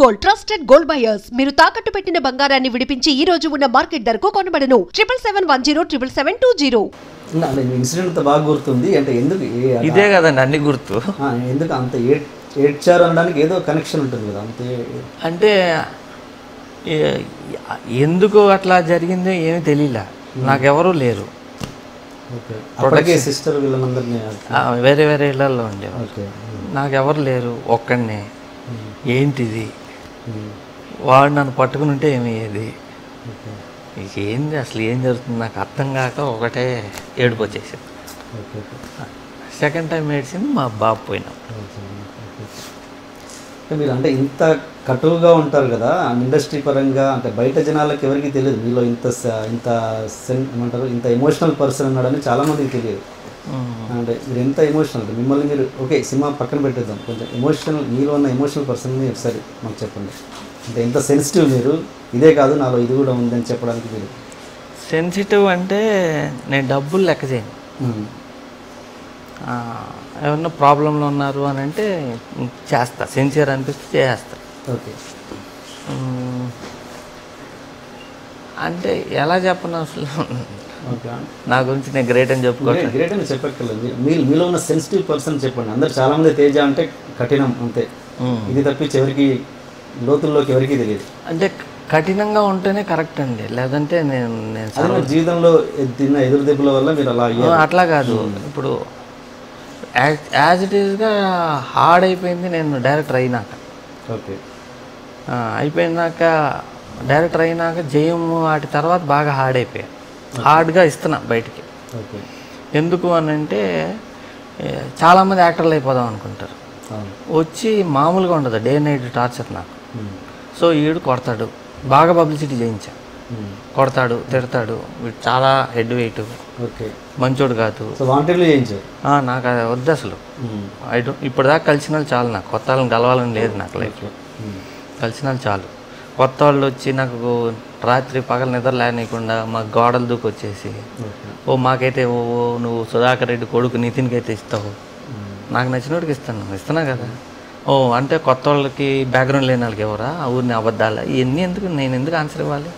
Gold trusted gold buyers మీరు తాకట్టు పెట్టిన బంగారాన్ని విడిపించి ఈ రోజు ఉన్న మార్కెట్ ధరకు కొనబడను 7771077720. ఇన్సిడెంట్ బాగా గుర్తుంది అంటే ఎందుకు ఇదే కదండి అన్ని గుర్తు. ఎందుకు అంత ఏడ్చారు అనడానికి ఏదో కనెక్షన్ ఉంటుంది కదా అంతే. అంటే ఎందుకు అట్లా జరిగిందో ఏమీ తెలియలే, నాకెవరూ లేరు. అప్పటికే సిస్టర్ వీళ్ళందరినీ వేరే వేరే ఇళ్ళల్లో ఉండేవారు, నాకెవరు లేరు, ఒక్కడినే. ఏంటిది వాడు నన్ను పట్టుకుని ఉంటే ఏమయ్యేది, ఏంది అసలు ఏం జరుగుతుంది నాకు అర్థం కాక ఒకటే ఏడుపు వచ్చేసింది. సెకండ్ టైం ఏడ్చింది మా బాబు పోయినాం. మీరు అంటే ఇంత కటువుగా ఉంటారు కదా ఇండస్ట్రీ పరంగా, అంటే బయట జనాలకు ఎవరికి తెలియదు మీలో ఇంత ఏమంటారు ఇంత ఎమోషనల్ పర్సన్ ఉన్నాడని చాలామందికి తెలియదు. అంటే మీరు ఎంత ఎమోషనల్, మిమ్మల్ని మీరు ఓకే సినిమా పక్కన పెట్టేద్దాం, కొంచెం ఎమోషనల్ మీలో ఉన్న ఎమోషనల్ పర్సన్ని ఒకసారి మాకు చెప్పండి. అంటే ఎంత సెన్సిటివ్ మీరు, ఇదే కాదు నాలో ఇది కూడా ఉందని చెప్పడానికి మీరు. సెన్సిటివ్ అంటే నేను డబ్బులు లెక్క చేయను. ఏమన్నా ప్రాబ్లంలో ఉన్నారు అని అంటే చేస్తా, సిన్సియర్ అనిపిస్తే చేస్తా. ఓకే అంటే ఎలా చెప్పను అసలు, నా గురించి నేను గ్రేట్ అని చెప్పుకోవాలి. గ్రేట్ అని చెప్పక్కర్లేదు, మీలో ఉన్న సెన్సిటివ్ పర్సన్ చెప్పండి. అందరు చాలామంది తేజ అంటే కఠినం అంతే, ఇది తప్పించి ఎవరికి లోతుల్లోకి ఎవరికి తెలియదు. అంటే కఠినంగా ఉంటేనే కరెక్ట్ అండి, లేదంటే నేను జీవితంలో తిన్న ఎదురు దెబ్బల వల్ల మీరు అలా అట్లా కాదు. ఇప్పుడు యాజ్ ఇట్ ఈస్గా హార్డ్ అయిపోయింది నేను డైరెక్టర్ అయినాక. ఓకే అయిపోయినాక డైరెక్టర్ అయినాక జయం వాటి తర్వాత బాగా హార్డ్ అయిపోయాయి, హార్డ్గా ఇస్తున్నా బయటికి. ఓకే ఎందుకు అని అంటే చాలామంది యాక్టర్లు అయిపోదాం అనుకుంటారు, వచ్చి మామూలుగా ఉండదు, డే నైట్ టార్చర్ నాకు. సో ఈడు కొడతాడు, బాగా పబ్లిసిటీ చేయించా, కొడతాడు తిడతాడు, వీడు చాలా హెడ్ వెయిట్, ఓకే మంచోడు మంచోడు కాదు, నాకు అది వద్దు అసలు. ఇప్పటిదాకా కలిసిన వాళ్ళు చాలు, నాకు కొత్త వాళ్ళని కలవాలని లేదు నాకు లైఫ్లో. కలిసిన వాళ్ళు చాలు, కొత్త వాళ్ళు వచ్చి నాకు రాత్రి పగలు నిద్ర లేనియకుండా మా గోడలు దూకొచ్చేసి ఓ మాకైతే ఓ నువ్వు సుధాకర్ రెడ్డి కొడుకు నితిన్కి అయితే ఇస్తావు, నాకు నచ్చినోడికి ఇస్తున్నా కదా. ఓ అంటే కొత్త వాళ్ళకి బ్యాక్గ్రౌండ్ లేని వాళ్ళకి ఎవరా ఆ ఊరిని అబద్ధాలా, ఇవన్నీ ఎందుకు, నేను ఎందుకు ఆన్సర్ ఇవ్వాలి?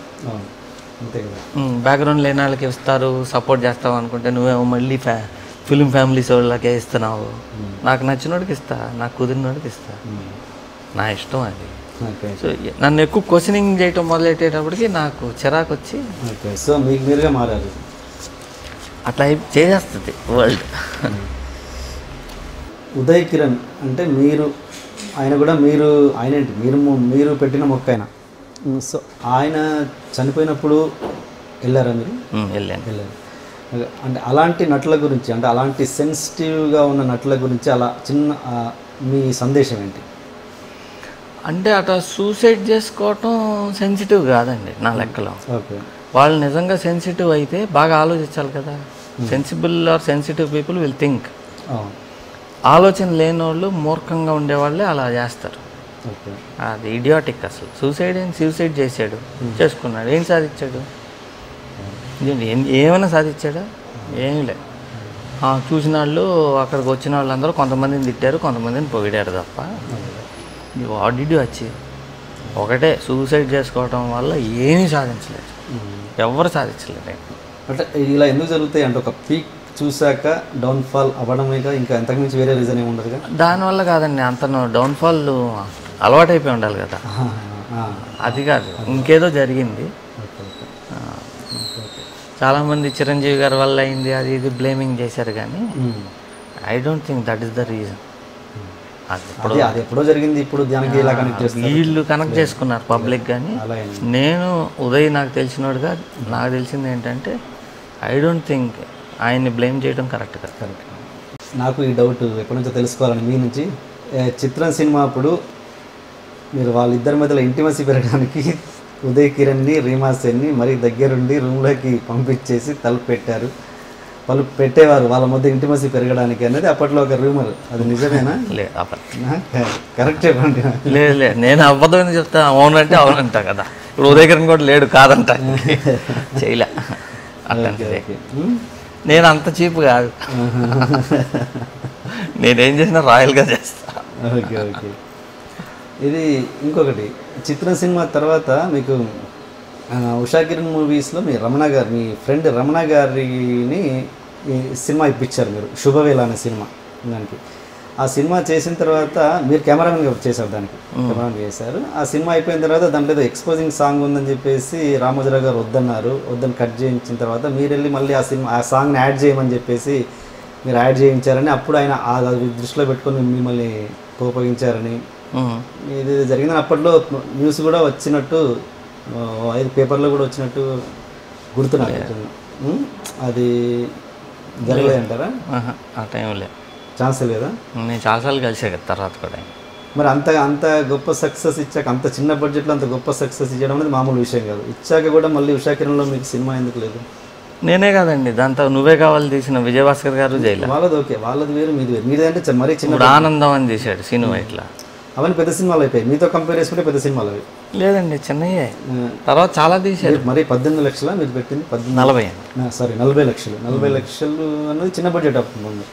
బ్యాక్గ్రౌండ్ లేని వాళ్ళకి ఇస్తారు, సపోర్ట్ చేస్తావు అనుకుంటే నువ్వేమో మళ్ళీ ఫిలిం ఫ్యామిలీస్ వాళ్ళకే ఇస్తున్నావు. నాకు నచ్చినోడికి ఇస్తా, నాకు కుదిరినోడికి ఇస్తా, నా ఇష్టం అది. సో నన్ను ఎక్కువ క్వశ్చనింగ్ చేయటం మొదలెట్టేటప్పటికి నాకు చిరాకు వచ్చి సో మీకు మీరుగా మారారు, అట్లా చేసేస్తుంది వరల్డ్. ఉదయ్ కిరణ్ అంటే మీరు, ఆయన కూడా ఆయనేంటి మీరు పెట్టిన మొక్క ఆయన. సో ఆయన చనిపోయినప్పుడు వెళ్ళారా మీరు? వెళ్ళారు. అంటే అలాంటి నటుల గురించి, అంటే అలాంటి సెన్సిటివ్గా ఉన్న నటుల గురించి అలా చిన్న మీ సందేశం ఏంటి? అంటే అట్లా సూసైడ్ చేసుకోవటం సెన్సిటివ్ కాదండి నా లెక్కలో. ఓకే వాళ్ళు నిజంగా సెన్సిటివ్ అయితే బాగా ఆలోచించాలి కదా. Sensible or sensitive people will think. ఆలోచన లేని వాళ్ళు మూర్ఖంగా ఉండేవాళ్ళే అలా చేస్తారు. అది ఇడియాటిక్ అసలు. సూసైడ్ చేశాడు, చేసుకున్నాడు, ఏం సాధించాడు? ఏమైనా సాధించాడా? ఏమీ లేదు. చూసిన వాళ్ళు అక్కడికి వచ్చిన వాళ్ళందరూ కొంతమందిని తిట్టారు, కొంతమందిని పొగిడారు తప్ప వాట్ డిడ్ యు అచీవ్? ఒకటే, సూసైడ్ చేసుకోవటం వల్ల ఏమీ సాధించలేదు, ఎవరు సాధించలేదు. అంటే ఇలా ఎందుకు జరుగుతాయి అంటే ఒక పీక్ చూశాక డౌన్ఫాల్ అవ్వడమేగా, ఇంకా ఎంతకుమించి వేరే రీజన్ ఏమి ఉండదుగా? దానివల్ల కాదండి, అంతను డౌన్ఫాల్ అలవాటైపోయి ఉండాలి కదా, అది కాదు, ఇంకేదో జరిగింది. చాలామంది చిరంజీవి గారి వల్ల అయింది అది ఇది బ్లేమింగ్ చేశారు, కానీ I don't think that is the reason. అది ఎప్పుడో జరిగింది, ఇప్పుడు దానికి ఇలా కనెక్ట్ చేస్తారు, వీళ్ళు కనెక్ట్ చేసుకున్నారు పబ్లిక్. కానీ నేను ఉదయ్ నాకు తెలిసినోడుగా నాకు తెలిసింది ఏంటంటే ఐ డోంట్ థింక్ ఆయన్ని బ్లేమ్ చేయడం కరెక్ట్ కాదు. నాకు ఈ డౌట్ ఎప్పటి నుంచో తెలుసుకోవాలని మీ నుంచి. చిత్రం సినిమా అప్పుడు మీరు వాళ్ళిద్దరి మధ్యలో ఇంటిమసీ పెరగడానికి ఉదయ్ కిరణ్ని రీమా సేన్ని మరి దగ్గరుండి రూమ్లోకి పంపించేసి తలుపు పెట్టేవారు వాళ్ళ మధ్య ఇంటిమసీ పెరగడానికి అనేది అప్పట్లో ఒక రూమర్. అది నిజమేనా? లేదు, కరెక్ట్ చెప్పండి. లేదు, నేను అబద్ధం చెప్తా, అవునంటే అవునంటా కదా. ఇప్పుడు ఉదయ్ కిరణ్ కూడా లేడు కాదంట, చేయలే అట్లాంటిదే. నేను అంత చీప్ కాదు, నేనేం చేసినా రాయల్గా చేస్తా. ఓకే ఓకే ఇది ఇంకొకటి చిత్రం సినిమా తర్వాత మీకు ఉషా కిరణ్ మూవీస్లో మీ రమణ గారు, మీ ఫ్రెండ్ రమణ గారిని ఈ సినిమా ఇప్పించారు మీరు, శుభవేళ అనే సినిమా. దానికి ఆ సినిమా చేసిన తర్వాత మీరు కెమెరామెన్గా చేశారు, దానికి కెమెరామెన్ చేశారు. ఆ సినిమా అయిపోయిన తర్వాత దాంట్లో ఏదో ఎక్స్పోజింగ్ సాంగ్ ఉందని చెప్పేసి రామోజీరావు గారు వద్దని కట్ చేయించిన తర్వాత మీరు వెళ్ళి మళ్ళీ ఆ సాంగ్ని యాడ్ చేయమని చెప్పేసి మీరు యాడ్ చేయించారని, అప్పుడు ఆయన అది దృష్టిలో పెట్టుకొని మిమ్మల్ని ఉపయోగించారని ఇది జరిగిందని అప్పట్లో న్యూస్ కూడా వచ్చినట్టు, 5 పేపర్లో కూడా వచ్చినట్టు గుర్తున్నాను. అది జరగలేదంటారా? ఆ టైంలో ఛాన్స్ లేదా? నేను చాలాసార్లు కలిసే కదా తర్వాత కూడా. మరి అంత గొప్ప సక్సెస్ ఇచ్చాక, అంత చిన్న బడ్జెట్లో అంత గొప్ప సక్సెస్ ఇచ్చడం అనేది మామూలు విషయం కాదు. ఇచ్చాక కూడా మళ్ళీ ఉషా కిరణ్లో మీకు సినిమా ఎందుకు లేదు? నేనే కాదండి, దాంతో నువ్వే కావాలి తీసిన విజయభాస్కర్ గారు జైలు. వాళ్ళది ఓకే, వాళ్ళది వేరు, మీది వేరు. మీదంటే మరీ చిన్న ఆనందం అని తీశాడు సినిమా. ఇట్లా అవన్నీ పెద్ద సినిమాలు అయిపోయాయి, మీతో కంపేర్ చేసుకుంటే పెద్ద సినిమాలు అవి. లేదండి చిన్నయ్యే, తర్వాత చాలా తీశారు. మరి 18 లక్షల మీరు పెట్టింది? 40 లక్షలు. 40 లక్షలు అన్నది చిన్న బడ్జెట్ అవుతుంది.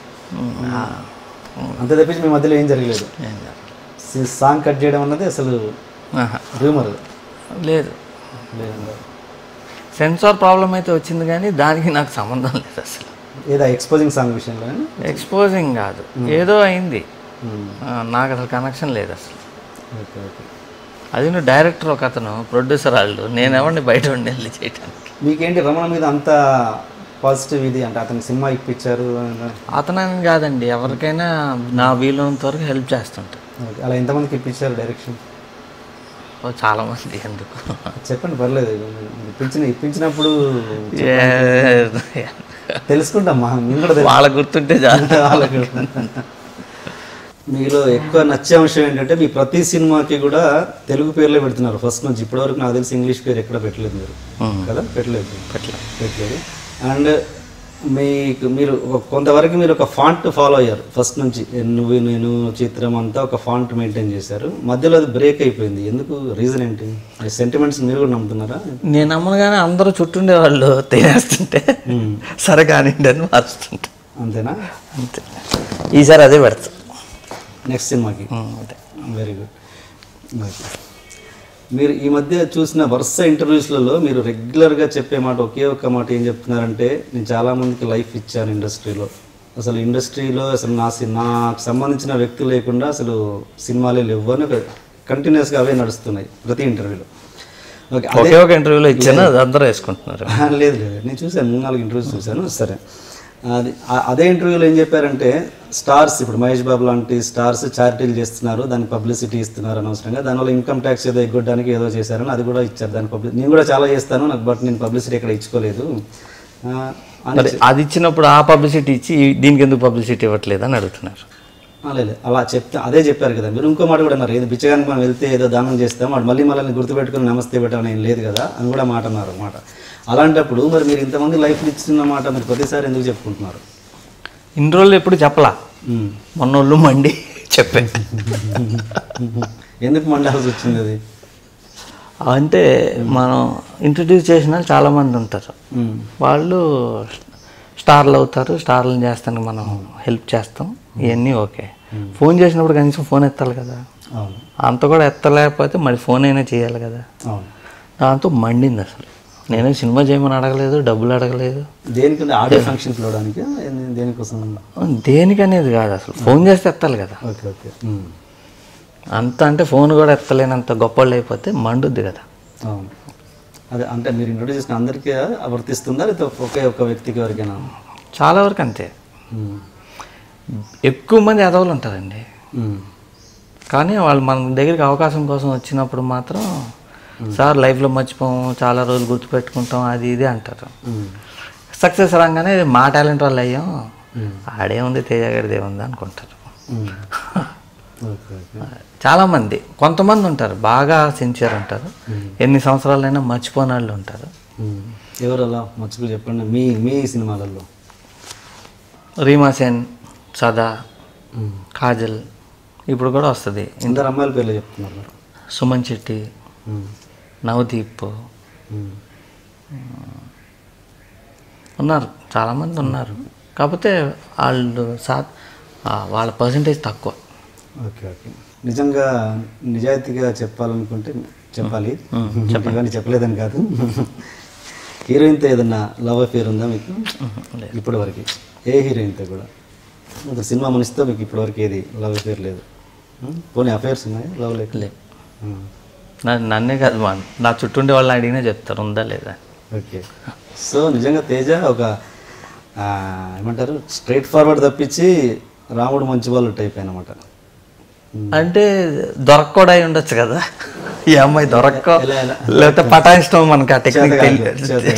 అంతే తప్పించి మీ మధ్యలో ఏం జరగలేదు. సాంగ్ కట్ చేయడం అన్నది అసలు రూమర్ లేదు. సెన్సార్ ప్రాబ్లం అయితే వచ్చింది కానీ దానికి నాకు సంబంధం లేదు అసలు. ఏదో ఎక్స్పోజింగ్ సాంగ్ విషయంలో? ఎక్స్పోజింగ్ కాదు, ఏదో అయింది, నాకు అసలు కనెక్షన్ లేదు అసలు. Okay okay. అది నువ్వు డైరెక్టర్ ఒక అతను, ప్రొడ్యూసర్ వాళ్ళు, నేను ఎవరిని బయట ఉండి వెళ్ళి చేయడానికి. మీకేంటి రమణ మీద అంత పాజిటివ్ ఇది అంటే అతను సినిమా ఇప్పించారు? అతనని కాదండి, ఎవరికైనా నా వీలున్నంత వరకు హెల్ప్ చేస్తుంటా. అలా ఎంతమందికి ఇప్పించారు డైరెక్షన్? చాలామంది. ఎందుకు చెప్పండి, పర్లేదు. ఇప్పించినప్పుడు తెలుసుకుంటామ్మా, మేము కూడా వాళ్ళకి గుర్తుంటే వాళ్ళకి. మీలో ఎక్కువ నచ్చే అంశం ఏంటంటే మీ ప్రతి సినిమాకి కూడా తెలుగు పేర్లే పెడుతున్నారు ఫస్ట్ నుంచి ఇప్పటివరకు. నాకు తెలిసి ఇంగ్లీష్ పేరు ఎక్కడ పెట్టలేదు మీరు కదా? పెట్టలేదు. అండ్ మీరు కొంతవరకు మీరు ఒక ఫాంట్ ఫాలో అయ్యారు ఫస్ట్ నుంచి. నువ్వు నేను చిత్రం అంతా ఒక ఫాంట్ మెయింటైన్ చేశారు. మధ్యలో అది బ్రేక్ అయిపోయింది, ఎందుకు? రీజన్ ఏంటి? సెంటిమెంట్స్ మీరు కూడా నమ్ముతున్నారా? నేను నమ్మనుగానే అందరూ చుట్టుండే వాళ్ళు తినేస్తుంటే సరే కానివ్వండి అని మార్చుతుంటా. అంతేనా? అంతే. ఈసారి అదే పెడతా నెక్స్ట్ సినిమాకి. Very good. మీరు ఈ మధ్య చూసిన వరుస ఇంటర్వ్యూస్లలో మీరు రెగ్యులర్గా చెప్పే మాట ఒకే ఒక్క మాట ఏం చెప్తున్నారంటే, నేను చాలామందికి లైఫ్ ఇచ్చాను ఇండస్ట్రీలో. అసలు ఇండస్ట్రీలో అసలు నాకు సంబంధించిన వ్యక్తులు లేకుండా అసలు సినిమాలే లేవు అని కంటిన్యూస్గా అవే నడుస్తున్నాయి ప్రతి ఇంటర్వ్యూలో. ఓకే, ఒక ఇంటర్వ్యూలో ఇచ్చాను, అది అందరూ వేసుకుంటున్నారు. లేదు, నేను చూశాను, 3-4 ఇంటర్వ్యూస్ చూశాను. సరే, అదే ఇంటర్వ్యూలో ఏం చెప్పారంటే, స్టార్స్ ఇప్పుడు మహేష్ బాబు లాంటి స్టార్స్ చారిటీలు చేస్తున్నారు, దానికి పబ్లిసిటీ ఇస్తున్నారు అనవసరంగా, దానివల్ల ఇన్కమ్ ట్యాక్స్ ఏదో ఎగ్గొట్టడానికి ఏదో చేశారని అది కూడా ఇచ్చారు. దాని నేను కూడా చాలా చేస్తాను, నాకు బట్ నేను పబ్లిసిటీ ఎక్కడ ఇచ్చుకోలేదు. అది ఇచ్చినప్పుడు ఆ పబ్లిసిటీ ఇచ్చి దీనికి ఎందుకు పబ్లిసిటీ ఇవ్వట్లేదు అని అడుగుతున్నారు. లేదు, అలా చెప్తే అదే చెప్పారు కదా మీరు. ఇంకో మాట కూడా అన్నారు, ఏదో బిచ్చగానికి మనం వెళ్తే ఏదో దానం చేస్తాం, వాడు మళ్ళీ మనల్ని గుర్తుపెట్టుకుని నమస్తే పెట్టాలని ఏం లేదు కదా అని కూడా మాట అన్నారు అన్నమాట. అలాంటప్పుడు మరి మీరు ఇంతమంది లైఫ్లు ఇచ్చిన మాట మీరు ప్రతిసారి ఎందుకు చెప్పుకుంటున్నారు? ఇన్ని రోజులు ఎప్పుడు చెప్పలా, మొన్నోళ్ళు మండి చెప్పాను. ఎందుకు మండాల్సి వచ్చింది అది? అంటే మనం ఇంట్రడ్యూస్ చేసిన చాలామంది ఉంటారు, వాళ్ళు స్టార్లు అవుతారు, స్టార్లను చేస్తానికి మనం హెల్ప్ చేస్తాం, ఇవన్నీ ఓకే. ఫోన్ చేసినప్పుడు కనీసం ఫోన్ ఎత్తాలి కదా, అంత కూడా ఎత్తలేకపోతే మరి ఫోన్ అయినా చేయాలి కదా. దాంతో మండింది అసలు. నేను సినిమా చేయమని అడగలేదు, డబ్బులు అడగలేదు. దేనికంటే ఆడియో ఫంక్షన్ చూడడానికి, దేనికోసం? దేనికనేది కాదు, అసలు ఫోన్ చేస్తే ఎత్తాలి కదా. Okay okay. అంత అంటే ఫోన్ కూడా ఎత్తలేనంత గొప్పళ్ళు అయిపోతే మండుద్ది కదా. అవును, అదే అంటే మీరు ఇంట్రొడ్యూస్ చేసిన అందరికీ వర్తిస్తుందా లేదా ఒకే ఒక్క వ్యక్తికి ఎవరికైనా? చాలా వరకు అంతే. ఎక్కువ మంది ఎదవలు ఉంటారండి, కానీ వాళ్ళు మన దగ్గరికి అవకాశం కోసం వచ్చినప్పుడు మాత్రం సార్ లైఫ్లో మర్చిపోము, చాలా రోజులు గుర్తుపెట్టుకుంటాం, అది ఇది అంటారు. సక్సెస్ రాగానే మా టాలెంట్ వల్ల అయ్యాం, ఆడేముంది తేజగాడిది ఏముంది అనుకుంటారు. చాలామంది, కొంతమంది ఉంటారు బాగా సిన్సియర్ ఉంటారు, ఎన్ని సంవత్సరాలైనా మర్చిపోని వాళ్ళు ఉంటారు. ఎవరు అలా మర్చిపోయి చెప్పండి మీ సినిమాలలో? రీమా సేన్, సదా, కాజల్, ఇప్పుడు కూడా వస్తుంది. అందరు అమ్మాయిల పేర్లు చెప్తున్నారు. సుమన్ శెట్టి, నవదీప్ ఉన్నారు, చాలామంది ఉన్నారు. కాకపోతే వాళ్ళు వాళ్ళ పర్సంటేజ్ తక్కువ. Okay okay. నిజంగా నిజాయితీగా చెప్పాలనుకుంటే చెప్పాలి, ఇవన్నీ చెప్పలేదని కాదు. హీరోయిన్తో ఏదన్నా లవ్ అఫేర్ ఉందా మీకు ఇప్పటి వరకు? ఏ హీరోయిన్తో కూడా? సినిమా మనిషితో మీకు ఇప్పటివరకు ఏది లవ్ అఫేర్ లేదు? పోనీ అఫేర్స్ ఉన్నాయి, లవ్ లేదు? నన్నే కాదు నా చుట్టూ ఉండే వాళ్ళని అడిగినా చెప్తారు ఉందా లేదా. ఓకే. సో నిజంగా తేజ ఒక ఏమంటారు స్ట్రైట్ ఫార్వర్డ్ తప్పించి రాముడు మంచి వాళ్ళు టైప్ అనమాట. అంటే దొరక్క అయి ఉండొచ్చు కదా ఈ అమ్మాయి, దొరక్క లేకపోతే పటాయించడం మనకి ఆ టెక్నిక్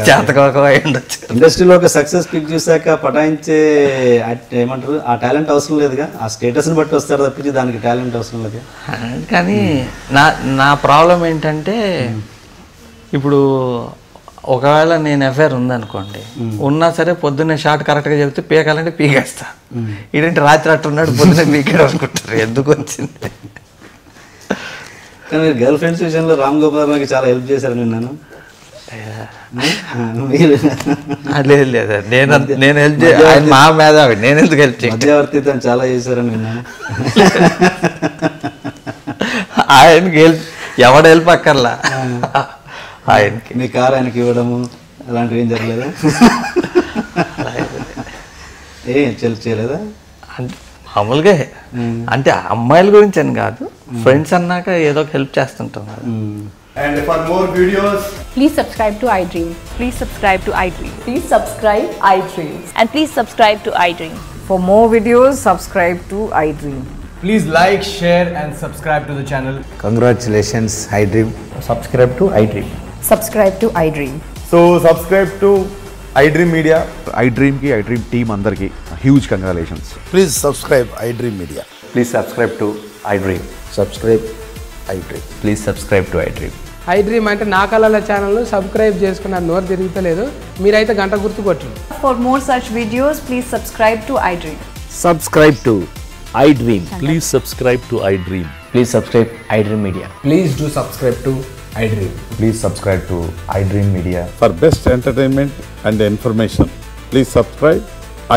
చేతకోక అయి ఉండొచ్చు. ఇండస్ట్రీలో ఒక సక్సెస్ పిక్ చూసాక పటాయించే ఏమంటారు ఆ టాలెంట్ అవసరం లేదుగా, ఆ స్టేటస్ని బట్టి వస్తారు తప్పించి దానికి టాలెంట్ అవసరం లేదు. కానీ నా ప్రాబ్లం ఏంటంటే ఇప్పుడు ఒకవేళ నేను అఫేర్ ఉందనుకోండి, ఉన్నా సరే పొద్దున్నే షార్ట్ కరెక్ట్గా చెప్తే పీకాలంటే పీకేస్తా. ఇదేంటి రాత్రి అట్టున్నాడు పొద్దున్నే పీకాడు అనుకుంటారు, ఎందుకు వచ్చింది. కానీ మీరు గర్ల్ ఫ్రెండ్స్ విషయంలో రామ్ గోపాల్ నాకు చాలా హెల్ప్ చేశారు విన్నాను. లేదు లేదు, నేను హెల్ప్ చేయాలి, మా మేధావి, నేను ఎందుకు హెల్ప్ చేయాలి? మధ్యవర్తిత్వం చాలా చేశారని విన్నాను. ఆయనకి హెల్ప్ ఎవడ హెల్ప్ అక్కర్లా, ఆయనకి. మీ కారు ఆయనకి ఇవ్వడము అలాంటివి ఏం జరగలేదా? ఏం చేయలేదా? మామూలుగా అంటే అమ్మాయిల గురించి అని కాదు, ఫ్రెండ్స్ అన్నాక ఏదో ఒక హెల్ప్ చేస్తుంటాం. And for more videos, please subscribe to iDream. Please subscribe to iDream. Please subscribe iDream. And please subscribe to iDream. For more videos, subscribe to iDream. please like, share and subscribe to the channel. Congratulations, iDream. Subscribe to iDream. Subscribe to iDream. So subscribe to iDream Media. iDream ki iDream team andarki huge congratulations. Please subscribe iDream Media. Please subscribe to iDream. Subscribe iDream. Please subscribe to iDream. iDream అంటే నా కళల ఛానల్ను subscribe చేసుకున్నారు, నోరు తిరుగుతలేదు, మీరైతే గంట గుర్తు కొట్టండి. For more such videos, please subscribe to iDream. Subscribe to iDream. Please subscribe to iDream. Please subscribe iDream Media. Please do subscribe to iDream. Please subscribe to iDream Media. For best entertainment and information, please subscribe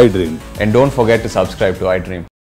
iDream. And don't forget to subscribe to iDream.